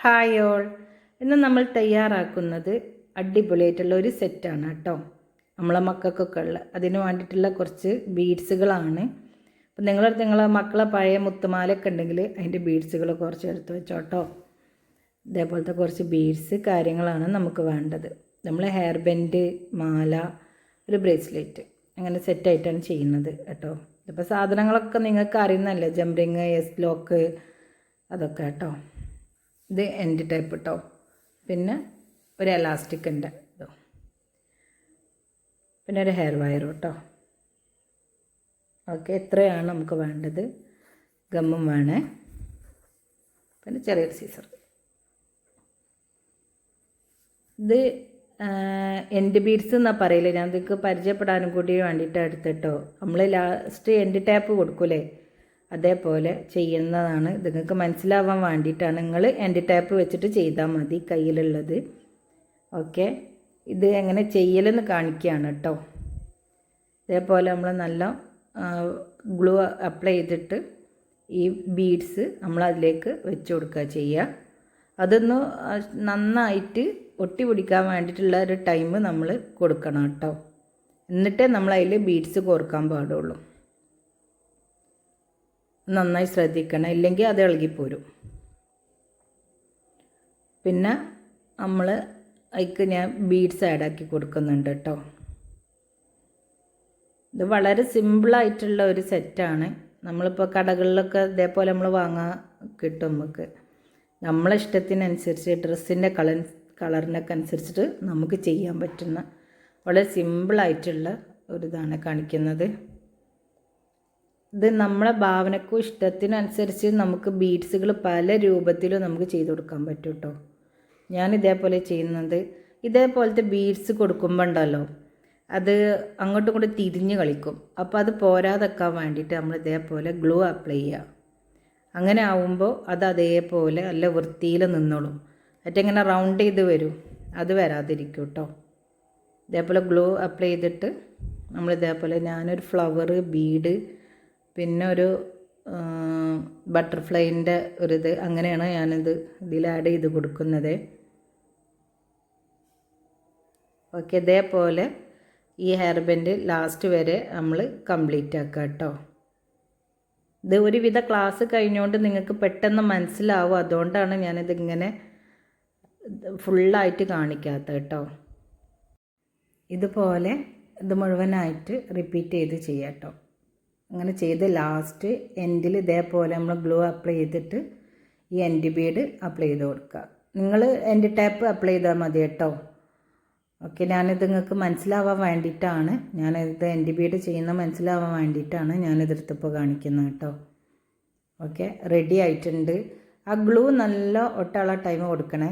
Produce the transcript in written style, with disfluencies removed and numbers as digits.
Hi all. ഇന്ന് നമ്മൾ തയ്യാറാക്കുന്നത് അടിപൊളിയായിട്ടുള്ള ഒരു സെറ്റാണ് കേട്ടോ. നമ്മളെ മക്കൾക്കൊക്കെ ഉള്ള അതിന് വേണ്ടിയിട്ടുള്ള കുറച്ച് ബീഡ്സുകളാണ്. അപ്പം നിങ്ങളെ മക്കളെ പഴയ മുത്തുമാലയൊക്കെ ഉണ്ടെങ്കിൽ അതിൻ്റെ ബീഡ്സുകൾ കുറച്ച് എടുത്ത് വെച്ചോട്ടോ. ഇതേപോലത്തെ കുറച്ച് ബീഡ്സ് കാര്യങ്ങളാണ് നമുക്ക് വേണ്ടത്. നമ്മൾ ഹെയർ ബാൻഡ്, മാല, ഒരു ബ്രേസ്ലെറ്റ് അങ്ങനെ സെറ്റായിട്ടാണ് ചെയ്യുന്നത് കേട്ടോ. ഇപ്പോൾ സാധനങ്ങളൊക്കെ നിങ്ങൾക്ക് അറിയുന്നതല്ലേ, ജംറിങ്, എസ് ലോക്ക്, അതൊക്കെ കേട്ടോ. ഇത് എൻഡ് ടൈപ്പ് കേട്ടോ. പിന്നെ ഒരു എലാസ്റ്റിക്കിൻ്റെ ഇതോ, പിന്നെ ഒരു ഹെയർ വയർ കേട്ടോ. ഓക്കെ, ഇത്രയാണ് നമുക്ക് വേണ്ടത്. ഗമ്മും വേണേ, പിന്നെ ചെറിയൊരു സീസർ. ഇത് എൻഡ് ബീഡ്സ് എന്നാണ് പറയില്ല, ഞാൻ നിങ്ങൾക്ക് പരിചയപ്പെടാനും കൂടി വേണ്ടിയിട്ട് എടുത്തിട്ടോ. നമ്മൾ ലാസ്റ്റ് എൻഡ് ടാപ്പ് കൊടുക്കൂലേ, അതേപോലെ ചെയ്യുന്നതാണ്. ഇത് നിങ്ങൾക്ക് മനസ്സിലാവാൻ വേണ്ടിയിട്ടാണ്. നിങ്ങൾ എൻഡ് ടാപ്പ് വെച്ചിട്ട് ചെയ്താൽ മതി കയ്യിലുള്ളത്. ഓക്കെ, ഇത് എങ്ങനെ ചെയ്യലെന്ന് കാണിക്കുകയാണ് കേട്ടോ. ഇതേപോലെ നമ്മൾ നല്ല ഗ്ലൂ അപ്ലൈ ചെയ്തിട്ട് ഈ ബീഡ്സ് നമ്മൾ അതിലേക്ക് വെച്ച് കൊടുക്കുക ചെയ്യുക. അതൊന്ന് നന്നായിട്ട് ഒട്ടി പിടിക്കാൻ വേണ്ടിയിട്ടുള്ള ഒരു ടൈം നമ്മൾ കൊടുക്കണം കേട്ടോ. എന്നിട്ടേ നമ്മൾ അതിൽ ബീഡ്സ് കോർക്കാൻ പാടുള്ളൂ. നന്നായി ശ്രദ്ധിക്കണം, ഇല്ലെങ്കിൽ അത് ഇളകിപ്പോരും. പിന്നെ നമ്മൾ അതിക്ക് ഞാൻ ബീഡ്സ് ആഡാക്കി കൊടുക്കുന്നുണ്ട് കേട്ടോ. ഇത് വളരെ സിമ്പിളായിട്ടുള്ള ഒരു സെറ്റാണ്. നമ്മളിപ്പോൾ കടകളിലൊക്കെ ഇതേപോലെ നമ്മൾ വാങ്ങാൻ കിട്ടും. നമുക്ക് നമ്മളെ ഇഷ്ടത്തിനനുസരിച്ച് ഡ്രസ്സിൻ്റെ കളറിനൊക്കെ അനുസരിച്ചിട്ട് നമുക്ക് ചെയ്യാൻ പറ്റുന്ന വളരെ സിമ്പിളായിട്ടുള്ള ഒരിതാണ് കാണിക്കുന്നത്. ഇത് നമ്മളെ ഭാവനക്കും ഇഷ്ടത്തിനനുസരിച്ച് നമുക്ക് ബീഡ്സുകൾ പല രൂപത്തിലും നമുക്ക് ചെയ്ത് കൊടുക്കാൻ പറ്റും കേട്ടോ. ഞാൻ ഇതേപോലെ ചെയ്യുന്നത്. ഇതേപോലത്തെ ബീഡ്സ് കൊടുക്കുമ്പോൾ ഉണ്ടല്ലോ, അത് അങ്ങോട്ടും ഇങ്ങോട്ടും തിരിഞ്ഞ് കളിക്കും. അപ്പോൾ അത് പോരാതെക്കാൻ വേണ്ടിയിട്ട് നമ്മൾ ഇതേപോലെ ഗ്ലൂ അപ്ലൈ ചെയ്യുക. അങ്ങനെ ആവുമ്പോൾ അത് അതേപോലെ നല്ല വൃത്തിയിൽ നിന്നോളും. മറ്റിങ്ങനെ റൗണ്ട് ചെയ്ത് വരും, അത് വരാതിരിക്കും കേട്ടോ. ഇതേപോലെ ഗ്ലൂ അപ്ലൈ ചെയ്തിട്ട് നമ്മൾ ഇതേപോലെ ഞാനൊരു ഫ്ലവർ, ബീഡ്, പിന്നെ ഒരു ബട്ടർഫ്ലൈൻ്റെ ഒരിത്, അങ്ങനെയാണ് ഞാനിത് ഇതിൽ ആഡ് ചെയ്ത് കൊടുക്കുന്നത്. ഓക്കെ, ഇതേപോലെ ഈ ഹെയർ ബാൻഡ് ലാസ്റ്റ് വരെ നമ്മൾ കംപ്ലീറ്റ് ആക്കുക കേട്ടോ. ഇത് ഒരുവിധ ക്ലാസ് കഴിഞ്ഞുകൊണ്ട് നിങ്ങൾക്ക് പെട്ടെന്ന് മനസ്സിലാവും, അതുകൊണ്ടാണ് ഞാനിതിങ്ങനെ ഫുള്ളായിട്ട് കാണിക്കാത്തത് കേട്ടോ. ഇതുപോലെ ഇത് മുഴുവനായിട്ട് റിപ്പീറ്റ് ചെയ്ത് ചെയ്യാം കേട്ടോ. അങ്ങനെ ചെയ്ത് ലാസ്റ്റ് എൻഡിൽ ഇതേപോലെ നമ്മൾ ഗ്ലൂ അപ്ലൈ ചെയ്തിട്ട് ഈ എൻഡ് ബീഡ് അപ്ലൈ ചെയ്ത് കൊടുക്കുക. നിങ്ങൾ എൻഡ് ടാപ്പ് അപ്ലൈ ചെയ്താൽ മതി കേട്ടോ. ഓക്കെ, ഞാനിത് നിങ്ങൾക്ക് മനസ്സിലാവാൻ വേണ്ടിയിട്ടാണ്, ഞാനിത് എൻഡ് ബീഡ് ചെയ്യുന്ന മനസ്സിലാവാൻ വേണ്ടിയിട്ടാണ് ഞാനിതെടുത്തപ്പോൾ കാണിക്കുന്നത് കേട്ടോ. ഓക്കെ, റെഡി ആയിട്ടുണ്ട്. ആ ഗ്ലൂ നല്ല ഒട്ടാനുള്ള ടൈം കൊടുക്കണേ.